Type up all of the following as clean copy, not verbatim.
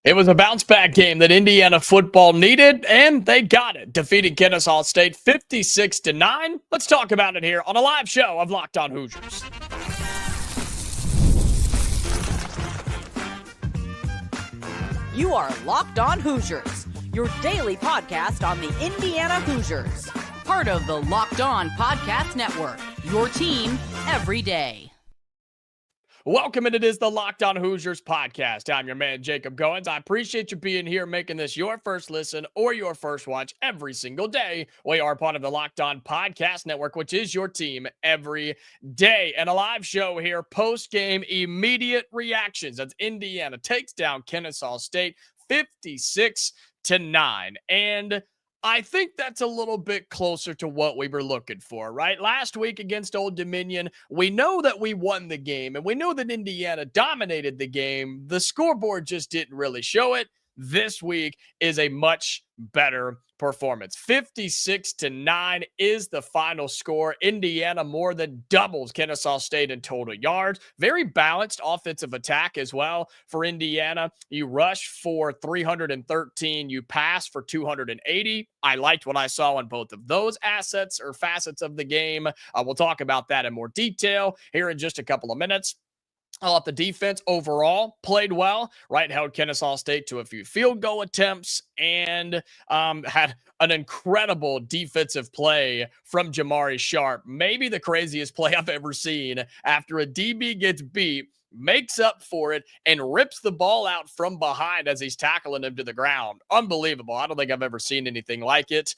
It was a bounce back game that Indiana football needed, and they got it, defeating Kennesaw State 56-9. Let's talk about it here on a live show of Locked On Hoosiers. You are Locked On Hoosiers, your daily podcast on the Indiana Hoosiers. Part of the Locked On Podcast Network, your team every day. Welcome, and it is the Locked On Hoosiers podcast. I'm your man, Jacob Goins. I appreciate you being here, making this your first listen or your first watch every single day. We are part of the Locked On Podcast Network, which is your team every day. And a live show here, post-game immediate reactions as Indiana takes down Kennesaw State 56-9. And I think that's a little bit closer to what we were looking for, right? Last week against Old Dominion, we know that we won the game, and we know that Indiana dominated the game. The scoreboard just didn't really show it. This week is a much better performance. 56-9 is the final score. Indiana more than doubles Kennesaw State in total yards. Very balanced offensive attack as well for Indiana. You rush for 313. You pass for 280. I liked what I saw on both of those assets or facets of the game. We'll talk about that in more detail here in just a couple of minutes. I thought the defense overall played well, right? Held Kennesaw State to a few field goal attempts and had an incredible defensive play from Jamari Sharp. Maybe the craziest play I've ever seen after a DB gets beat, makes up for it, and rips the ball out from behind as he's tackling him to the ground. Unbelievable. I don't think I've ever seen anything like it.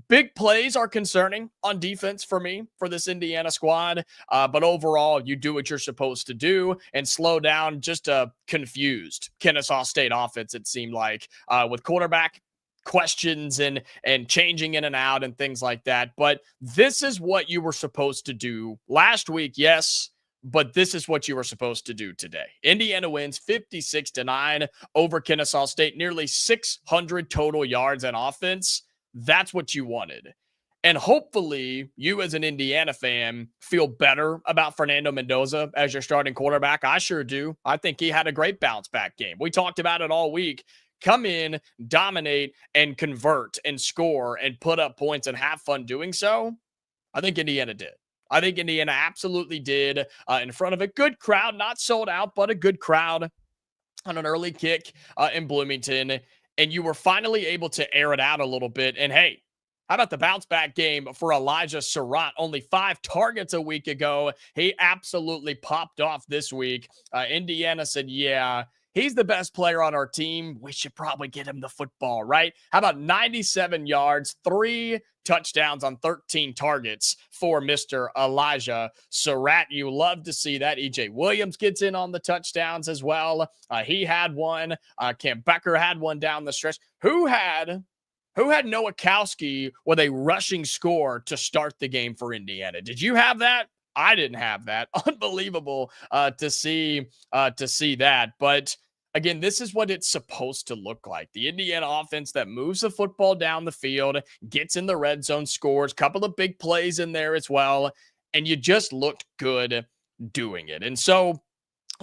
Big plays are concerning on defense for me, for this Indiana squad. But overall, you do what you're supposed to do and slow down just a confused Kennesaw State offense, it seemed like, with quarterback questions and changing in and out and things like that. But this is what you were supposed to do last week, yes, but this is what you were supposed to do today. Indiana wins 56-9 over Kennesaw State, nearly 600 total yards in offense. That's what you wanted. And hopefully you as an Indiana fan feel better about Fernando Mendoza as your starting quarterback. I sure do. I think he had a great bounce back game. We talked about it all week. Come in, dominate, and convert and score and put up points and have fun doing so. I think Indiana did. I think Indiana absolutely did in front of a good crowd, not sold out, but a good crowd on an early kick in Bloomington. And you were finally able to air it out a little bit. And hey, how about the bounce back game for Elijah Surratt? Only 5 targets a week ago. He absolutely popped off this week. Indiana said, yeah, he's the best player on our team. We should probably get him the football, right? How about 97 yards, 3 touchdowns on 13 targets for Mr. Elijah Surratt. You love to see that. EJ Williams gets in on the touchdowns as well. He had one. Cam Becker had one down the stretch. Who had Nowakowski with a rushing score to start the game for Indiana? Did you have that? I didn't have that. Unbelievable to see that. But again, this is what it's supposed to look like. The Indiana offense that moves the football down the field, gets in the red zone, scores, a couple of big plays in there as well, and you just looked good doing it. And so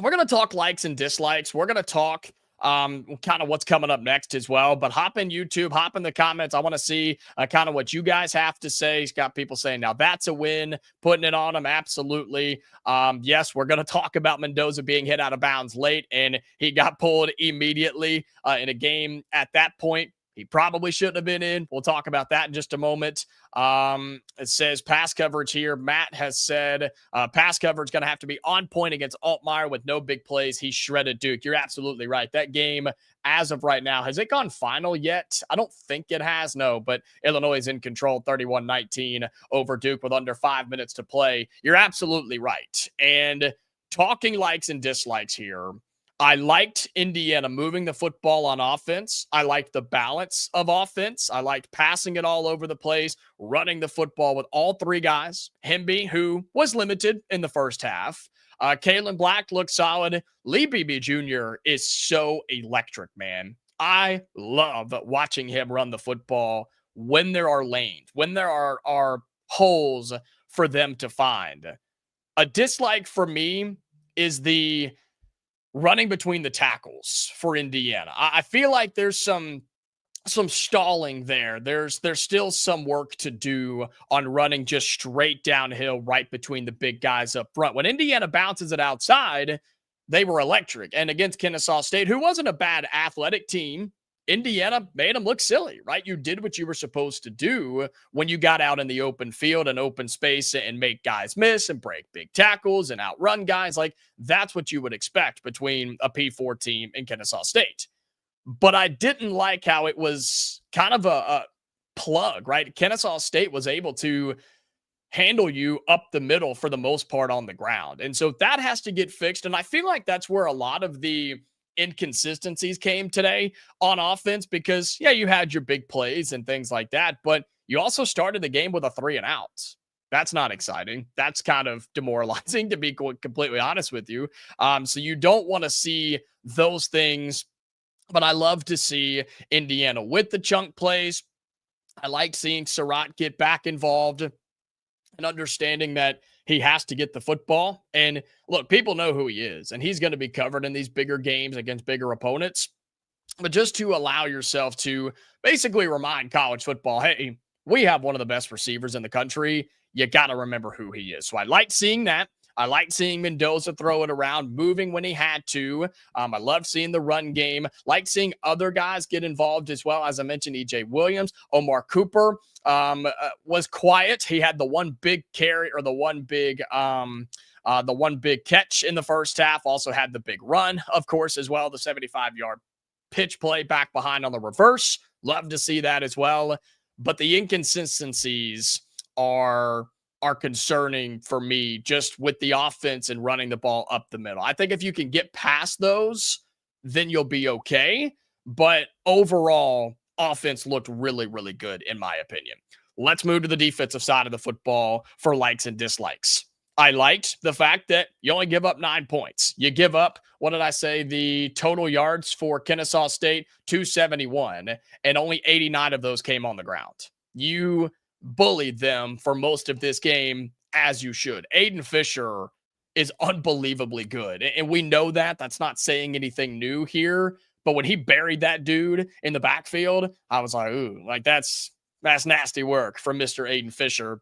we're going to talk likes and dislikes. We're going to talk kind of what's coming up next as well. But hop in YouTube, hop in the comments. I want to see kind of what you guys have to say. He's got people saying, now that's a win, putting it on him. Absolutely. Yes, we're going to talk about Mendoza being hit out of bounds late, and he got pulled immediately in a game at that point he probably shouldn't have been in. We'll talk about that in just a moment. It says pass coverage here. Matt has said pass coverage going to have to be on point against Altmaier with no big plays. He shredded Duke. You're absolutely right. That game, as of right now, has it gone final yet? I don't think it has, no, but Illinois is in control 31-19 over Duke with under 5 minutes to play. You're absolutely right. And talking likes and dislikes here, I liked Indiana moving the football on offense. I liked the balance of offense. I liked passing it all over the place, running the football with all 3 guys. Hemby, who was limited in the first half. Kalen Black looked solid. Lee Beebe Jr. is so electric, man. I love watching him run the football when there are lanes, when there are holes for them to find. A dislike for me is the running between the tackles for Indiana. I feel like there's some stalling there. There's still some work to do on running just straight downhill right between the big guys up front. When Indiana bounces it outside, they were electric. And against Kennesaw State, who wasn't a bad athletic team, Indiana made them look silly, right? You did what you were supposed to do when you got out in the open field and open space and make guys miss and break big tackles and outrun guys. Like, that's what you would expect between a P4 team and Kennesaw State. But I didn't like how it was kind of a plug, right? Kennesaw State was able to handle you up the middle for the most part on the ground. And so that has to get fixed. And I feel like that's where a lot of the inconsistencies came today on offense, because, yeah, you had your big plays and things like that, but you also started the game with a 3 and out. That's not exciting. That's kind of demoralizing, to be completely honest with you. So you don't want to see those things. But I love to see Indiana with the chunk plays. I like seeing Surratt get back involved and understanding that he has to get the football. And look, people know who he is, and he's going to be covered in these bigger games against bigger opponents. But just to allow yourself to basically remind college football, hey, we have one of the best receivers in the country. You got to remember who he is. So I like seeing that. I like seeing Mendoza throw it around, moving when he had to. I love seeing the run game. Like seeing other guys get involved as well. As I mentioned, EJ Williams, Omar Cooper was quiet. He had the one big carry, or the one big catch in the first half. Also had the big run, of course, as well. The 75-yard pitch play back behind on the reverse. Love to see that as well. But the inconsistencies are concerning for me, just with the offense and running the ball up the middle. I think if you can get past those, then you'll be okay. But overall, offense looked really, really good, in my opinion. Let's move to the defensive side of the football for likes and dislikes. I liked the fact that you only give up 9 points. You give up, what did I say? The total yards for Kennesaw State, 271, and only 89 of those came on the ground. You bullied them for most of this game, as you should. Aiden Fisher is unbelievably good, and we know that. That's not saying anything new here, but when he buried that dude in the backfield, I was like, ooh, like that's nasty work from Mr. Aiden Fisher.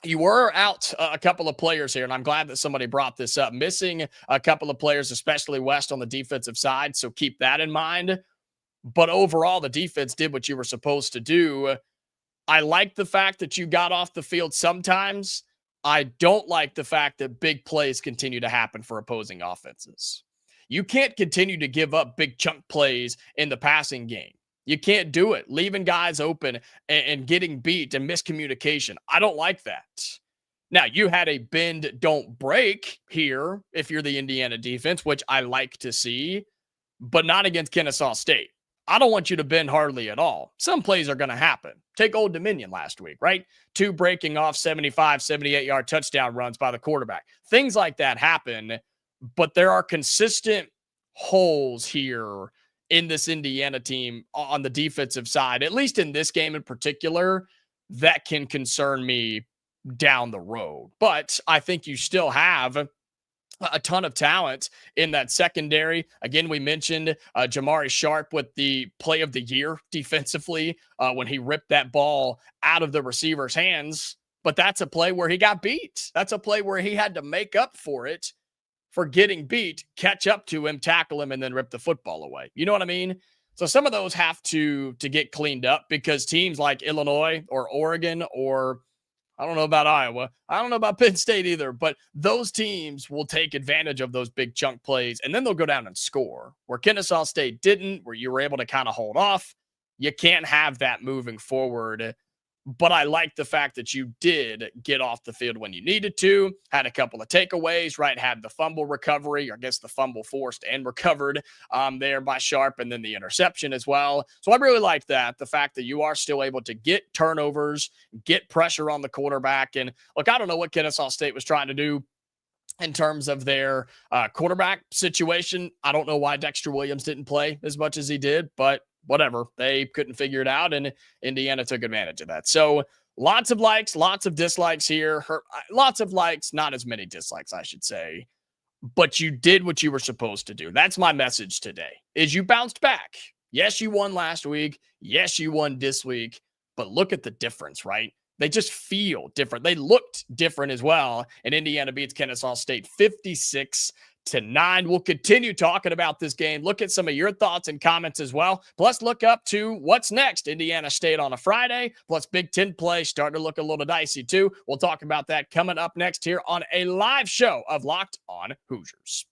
You were out a couple of players here, and I'm glad that somebody brought this up. Missing a couple of players, especially West on the defensive side, so keep that in mind. But overall, the defense did what you were supposed to do. I like the fact that you got off the field sometimes. I don't like the fact that big plays continue to happen for opposing offenses. You can't continue to give up big chunk plays in the passing game. You can't do it, leaving guys open and getting beat and miscommunication. I don't like that. Now, you had a bend, don't break here if you're the Indiana defense, which I like to see, but not against Kennesaw State. I don't want you to bend hardly at all. Some plays are going to happen. Take Old Dominion last week, right? 2 breaking off 75, 78-yard touchdown runs by the quarterback. Things like that happen, but there are consistent holes here in this Indiana team on the defensive side, at least in this game in particular, that can concern me down the road. But I think you still have a ton of talent in that secondary. Again, we mentioned Jamari Sharp with the play of the year defensively when he ripped that ball out of the receiver's hands. But that's a play where he got beat. That's a play where he had to make up for it, for getting beat, catch up to him, tackle him, and then rip the football away. You know what I mean? So some of those have to get cleaned up, because teams like Illinois or Oregon, or I don't know about Iowa, I don't know about Penn State either, but those teams will take advantage of those big chunk plays, and then they'll go down and score. Where Kennesaw State didn't, where you were able to kind of hold off, you can't have that moving forward. But I like the fact that you did get off the field when you needed to, had a couple of takeaways, right? Had the fumble recovery, or I guess the fumble forced and recovered there by Sharp, and then the interception as well. So I really like that, the fact that you are still able to get turnovers, get pressure on the quarterback. And look, I don't know what Kennesaw State was trying to do in terms of their quarterback situation. I don't know why Dexter Williams didn't play as much as he did, but whatever. They couldn't figure it out, and Indiana took advantage of that. So lots of likes, lots of dislikes here. Lots of likes, not as many dislikes, I should say. but you did what you were supposed to do. That's my message today, is you bounced back. Yes, you won last week. Yes, you won this week, but look at the difference, right? They just feel different. They looked different as well. And Indiana beats Kennesaw State 56-9. We'll continue talking about this game. Look at some of your thoughts and comments as well. Plus, look up to what's next. Indiana State on a Friday, plus Big Ten play starting to look a little dicey too. We'll talk about that coming up next here on a live show of Locked On Hoosiers.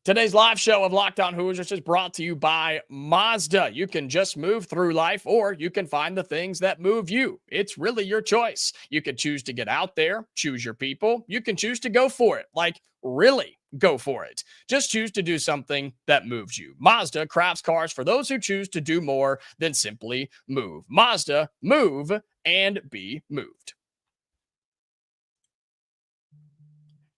Today's live show of Locked On Hoosiers is brought to you by Mazda. You can just move through life, or you can find the things that move you. It's really your choice. You can choose to get out there, choose your people. You can choose to go for it, like really go for it. Just choose to do something that moves you. Mazda crafts cars for those who choose to do more than simply move. Mazda, move and be moved.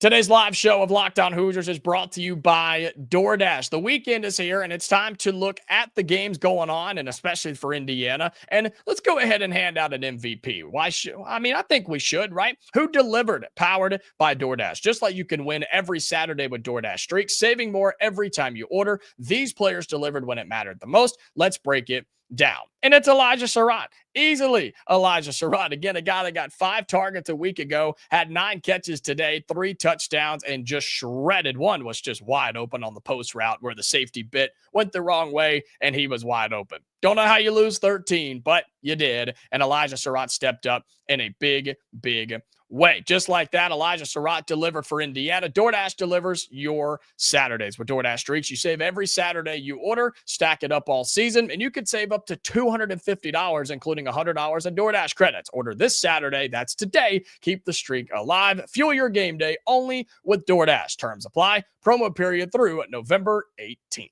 Today's live show of Locked On Hoosiers is brought to you by DoorDash. The weekend is here, and it's time to look at the games going on, and especially for Indiana. And let's go ahead and hand out an MVP. Why should? I mean, I think we should, right? Who delivered? Powered by DoorDash. Just like you can win every Saturday with DoorDash Streaks, saving more every time you order. These players delivered when it mattered the most. Let's break it down. And it's Elijah Surratt. Easily Elijah Surratt. Again, a guy that got 5 targets a week ago, had 9 catches today, 3 touchdowns, and just shredded. One was just wide open on the post route where the safety bit went the wrong way, and he was wide open. Don't know how you lose 13, but you did. And Elijah Surratt stepped up in a big, big way. Just like that, Elijah Surratt delivered for Indiana. DoorDash delivers your Saturdays with DoorDash Streaks. You save every Saturday you order, stack it up all season, and you could save up to $250, including $100 in DoorDash credits. Order this Saturday, that's today. Keep the streak alive. Fuel your game day only with DoorDash. Terms apply. Promo period through November 18th.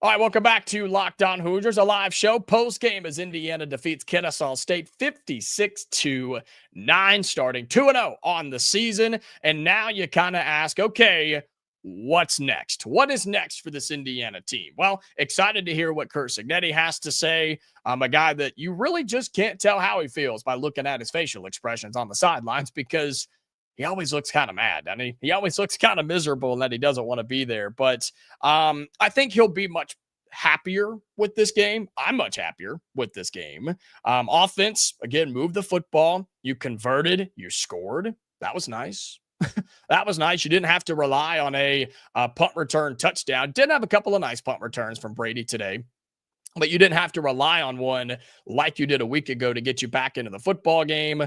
All right, welcome back to Locked On Hoosiers, a live show. Postgame as Indiana defeats Kennesaw State 56-9, starting 2-0 on the season. And now you kind of ask, okay, what's next? What is next for this Indiana team? Well, excited to hear what Curt Cignetti has to say. A guy that you really just can't tell how he feels by looking at his facial expressions on the sidelines, because he always looks kind of mad. I mean, he always looks kind of miserable and that he doesn't want to be there. But I think he'll be much happier with this game. I'm much happier with this game. Offense, again, move the football. You converted. You scored. That was nice. That was nice. You didn't have to rely on a punt return touchdown. Did have a couple of nice punt returns from Brady today, but you didn't have to rely on one like you did a week ago to get you back into the football game.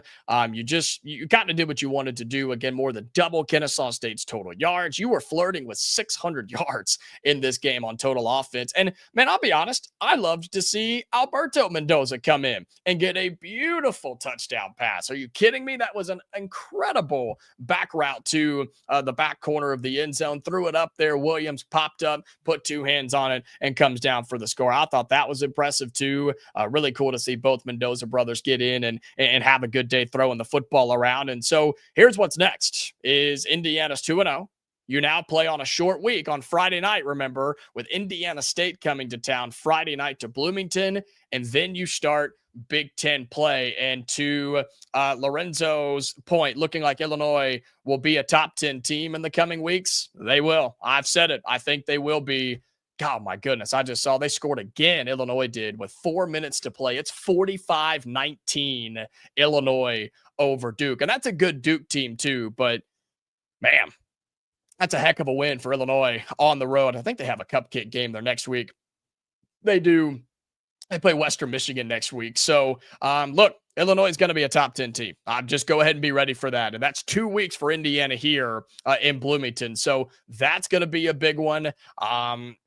You kind of did what you wanted to do. Again, more than double Kennesaw State's total yards. You were flirting with 600 yards in this game on total offense. And man, I'll be honest, I loved to see Alberto Mendoza come in and get a beautiful touchdown pass. Are you kidding me? That was an incredible back route to the back corner of the end zone. Threw it up there. Williams popped up, put 2 hands on it, and comes down for the score. I thought that was impressive too. Really cool to see both Mendoza brothers get in and have a good day throwing the football around. And so here's what's next is Indiana's 2-0. You now play on a short week on Friday night, remember, with Indiana State coming to town Friday night to Bloomington. And then you start Big Ten play. And to Lorenzo's point, looking like Illinois will be a top 10 team in the coming weeks. They will. I've said it. I think they will be. God, my goodness. I just saw they scored again. Illinois did with 4 minutes to play. It's 45-19 Illinois over Duke. And that's a good Duke team too. But man, that's a heck of a win for Illinois on the road. I think they have a cupcake game there next week. They do. They play Western Michigan next week. So look, Illinois is going to be a top 10 team. Just go ahead and be ready for that. And that's 2 weeks for Indiana here in Bloomington. So that's going to be a big one.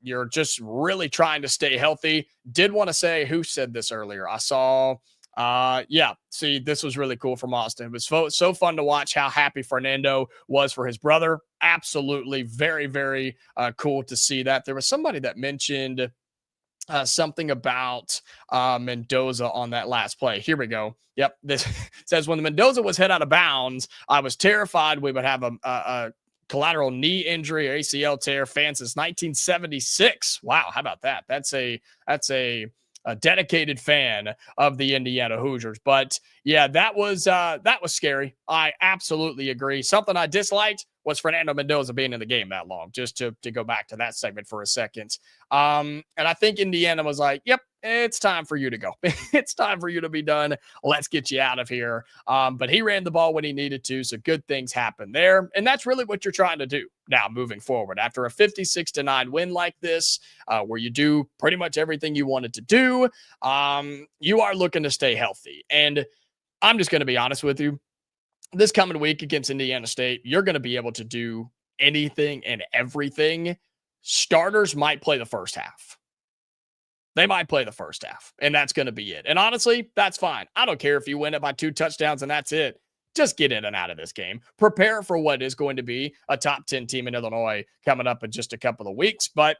You're just really trying to stay healthy. Did want to say, who said this earlier? I saw, see, this was really cool from Austin. It was so fun to watch how happy Fernando was for his brother. Absolutely. Very, very cool to see that. There was somebody that mentioned something about Mendoza on that last play. Here we go. Yep. This says, when the Mendoza was hit out of bounds, I was terrified we would have a collateral knee injury or ACL tear. Fan since 1976. Wow. How about that? That's a a dedicated fan of the Indiana Hoosiers. But yeah, that was scary. I absolutely agree. Something I disliked was Fernando Mendoza being in the game that long, just to go back to that segment for a second. And I think Indiana was like, yep, it's time for you to go. It's time for you to be done. Let's get you out of here. But he ran the ball when he needed to, so good things happened there. And that's really what you're trying to do now moving forward. After a 56-9 win like this, where you do pretty much everything you wanted to do, you are looking to stay healthy. And I'm just going to be honest with you. This coming week against Indiana State, you're going to be able to do anything and everything. Starters might play the first half. They might play the first half, and that's going to be it. And honestly, that's fine. I don't care if you win it by 2 touchdowns and that's it. Just get in and out of this game. Prepare for what is going to be a top 10 team in Illinois coming up in just a couple of weeks. But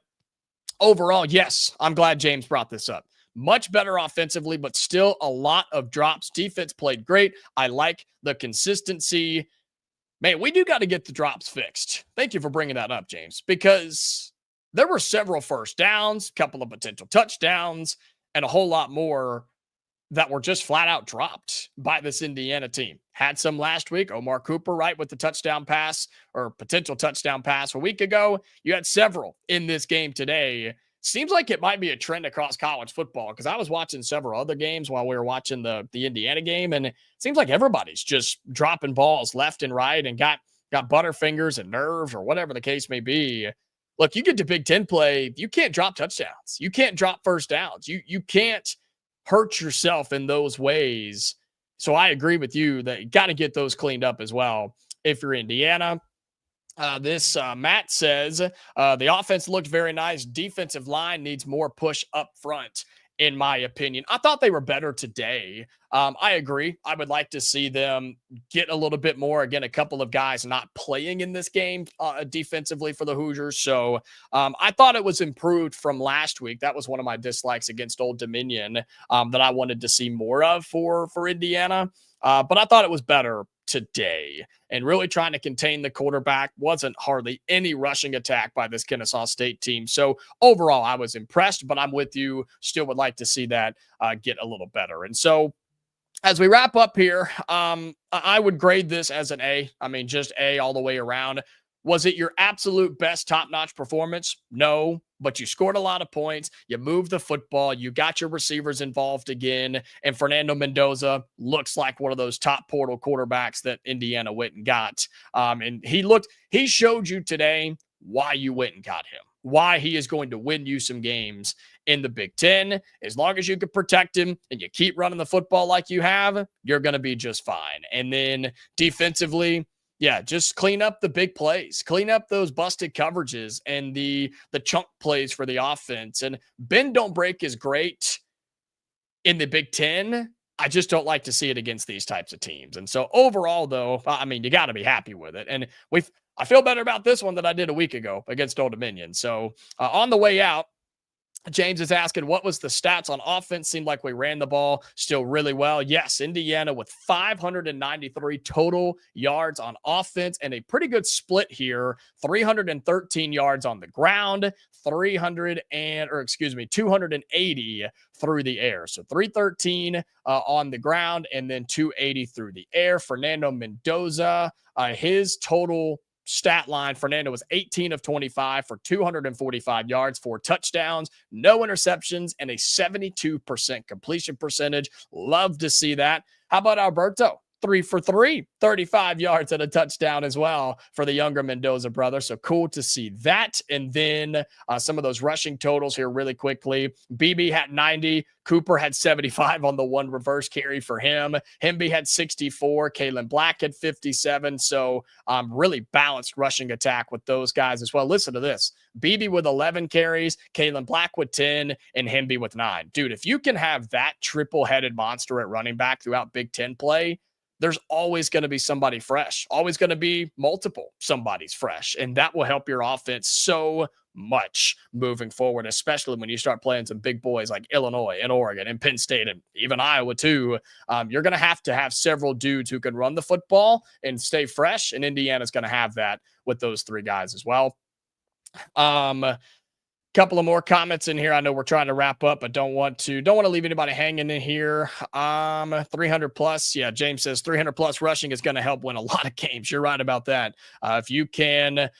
overall, yes, I'm glad James brought this up. Much better offensively, but still a lot of drops. Defense played great. I like the consistency. Man, we do got to get the drops fixed. Thank you for bringing that up, James, because there were several first downs, a couple of potential touchdowns, and a whole lot more that were just flat out dropped by this Indiana team. Had some last week. Omar Cooper, right, with the touchdown pass or potential touchdown pass a week ago. You had several in this game today. Seems like it might be a trend across college football, because I was watching several other games while we were watching the Indiana game, and it seems like everybody's just dropping balls left and right and got butterfingers and nerves or whatever the case may be. Look, you get to Big Ten play, you can't drop touchdowns. You can't drop first downs. You can't hurt yourself in those ways. So I agree with you that you got to get those cleaned up as well if you're Indiana. Matt says the offense looked very nice. Defensive line needs more push up front, in my opinion. I thought they were better today. I agree. I would like to see them get a little bit more. Again, a couple of guys not playing in this game defensively for the Hoosiers. So I thought it was improved from last week. That was one of my dislikes against Old Dominion that I wanted to see more of for Indiana. But I thought it was better today, and really trying to contain the quarterback. Wasn't hardly any rushing attack by this Kennesaw State team. So overall, I was impressed, but I'm with you. Still would like to see that get a little better. And so as we wrap up here, I would grade this as an A. I mean, just A all the way around. Was it your absolute best top-notch performance? No, but you scored a lot of points. You moved the football. You got your receivers involved again. And Fernando Mendoza looks like one of those top portal quarterbacks that Indiana went and got. And he showed you today why you went and got him, why he is going to win you some games in the Big Ten. As long as you can protect him and you keep running the football like you have, you're going to be just fine. And then defensively, yeah, just clean up the big plays, clean up those busted coverages and the chunk plays for the offense. And bend don't break is great in the Big Ten. I just don't like to see it against these types of teams. And so overall, though, I mean, you got to be happy with it. And I feel better about this one than I did a week ago against Old Dominion. So on the way out, James is asking, what was the stats on offense? Seemed like we ran the ball still really well. Yes, Indiana with 593 total yards on offense and a pretty good split here. 313 yards on the ground, 280 through the air. So 313 on the ground and then 280 through the air. Fernando Mendoza, his total stat line, Fernando was 18 of 25 for 245 yards, 4 touchdowns, no interceptions, and a 72% completion percentage. Love to see that. How about Alberto? 3 for 3, 35 yards and a touchdown as well for the younger Mendoza brother. So cool to see that. And then some of those rushing totals here really quickly. BB had 90. Cooper had 75 on the one reverse carry for him. Hemby had 64. Kalen Black had 57. So really balanced rushing attack with those guys as well. Listen to this. BB with 11 carries, Kalen Black with 10, and Hemby with 9. Dude, if you can have that triple-headed monster at running back throughout Big Ten play, there's always going to be somebody fresh, always going to be multiple somebody's fresh. And that will help your offense so much moving forward, especially when you start playing some big boys like Illinois and Oregon and Penn State and even Iowa too. You're going to have several dudes who can run the football and stay fresh. And Indiana's going to have that with those 3 guys as well. Couple of more comments in here. I know we're trying to wrap up, but don't want to leave anybody hanging in here. 300 plus. Yeah, James says 300 plus rushing is going to help win a lot of games. You're right about that. If you can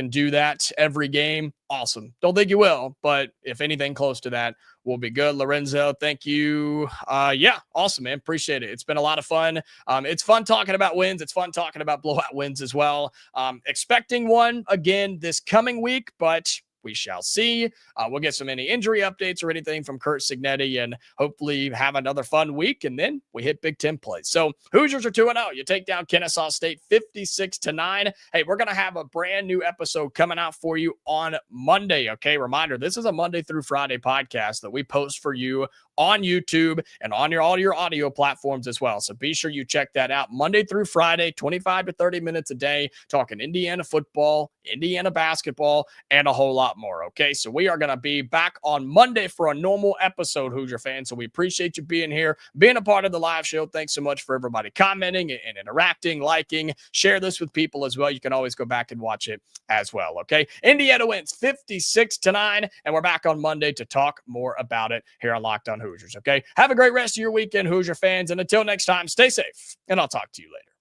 do that every game, awesome. Don't think you will, but if anything close to that will be good. Lorenzo, thank you. Yeah, awesome, man. Appreciate it. It's been a lot of fun. It's fun talking about wins. It's fun talking about blowout wins as well. Expecting one again this coming week, but we shall see. We'll get some any injury updates or anything from Kurt Signetti and hopefully have another fun week. And then we hit Big Ten plays. So Hoosiers are 2-0. You take down Kennesaw State 56-9. Hey, we're going to have a brand new episode coming out for you on Monday. Okay. Reminder, this is a Monday through Friday podcast that we post for you on YouTube and on all your audio platforms as well. So be sure you check that out Monday through Friday, 25 to 30 minutes a day, talking Indiana football, Indiana basketball, and a whole lot more. Okay. So we are going to be back on Monday for a normal episode, Hoosier fans. So we appreciate you being here, being a part of the live show. Thanks so much for everybody commenting and interacting, liking, share this with people as well. You can always go back and watch it as well. Okay. Indiana wins 56-9, and we're back on Monday to talk more about it here on Locked On Hoosiers. Okay. Have a great rest of your weekend, Hoosier fans. And until next time, stay safe, and I'll talk to you later.